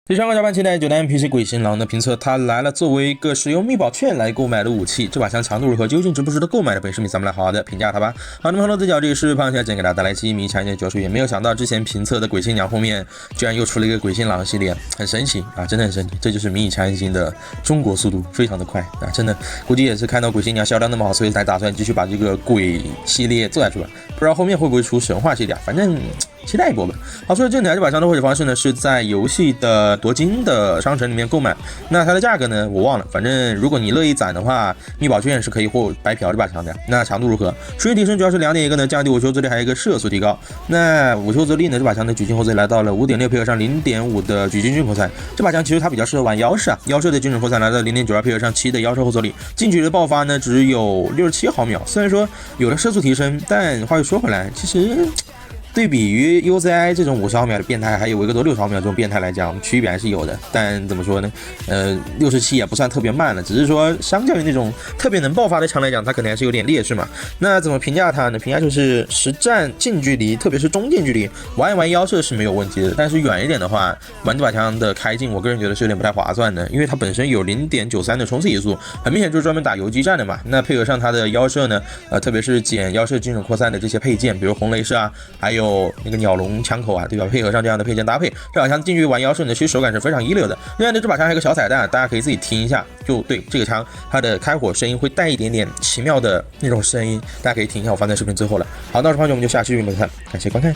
第三个加班期待久的 NPC 鬼新郎的评测，它来了，作为一个使用密宝券来购买的武器，这把枪强度如何？究竟值不值得购买的？本视频咱们来好好的评价它吧。好，那么Hello，大家好，这里是胖小姐给大家带来期迷强一点911，也没有想到之前评测的鬼新娘后面居然又出了一个鬼新郎系列，很神奇啊，真的很神奇，这就是迷你强一星的中国速度非常的快啊，真的估计也是看到鬼新娘销量那么好，所以才打算继续把这个鬼系列做下去吧，不知道后面会不会出神话系列，反正期待一波吧。好，说正题，这把枪的获取方式呢是在游戏的夺金的商城里面购买。那它的价格呢我忘了，反正如果你乐意攒的话，密宝券是可以获白嫖这把枪的。那强度如何？属性提升主要是2点，一个呢降低午休之力，还有一个射速提高。那午休之力呢，这把枪的举进后射来到了5.6，配合上0.5的举进军扩散。这把枪其实它比较适合玩腰射啊，腰射的精准扩散来到0.92，配合上7的腰射后坐力，近距离的爆发呢只有67毫秒。虽然说有了射速提升，但话又说回来，其实对比于 UZI 这种50毫秒的变态，还有维格多60毫秒这种变态来讲，区别还是有的。但怎么说呢？67也不算特别慢了，只是说相较于那种特别能爆发的枪来讲，它可能还是有点劣势嘛。那怎么评价它呢？评价就是实战近距离，特别是中近距离玩一玩腰射是没有问题的，但是远一点的话，玩这把枪的开镜，我个人觉得是有点不太划算的，因为它本身有0.93的冲刺移速，很明显就是专门打游击战的嘛。那配合上它的腰射呢，特别是减腰射精准扩散的这些配件，比如红雷射啊，还有那个鸟笼枪口啊，对吧？配合上这样的配件搭配，这把枪近距离玩腰射呢，其实手感是非常一流的。另外呢，这把枪还有一个小彩蛋，大家可以自己听一下。就对这个枪，它的开火声音会带一点点奇妙的那种声音，大家可以听一下，我放在视频最后了。好，那我是胖姐，我们就下期视频再看，感谢观看。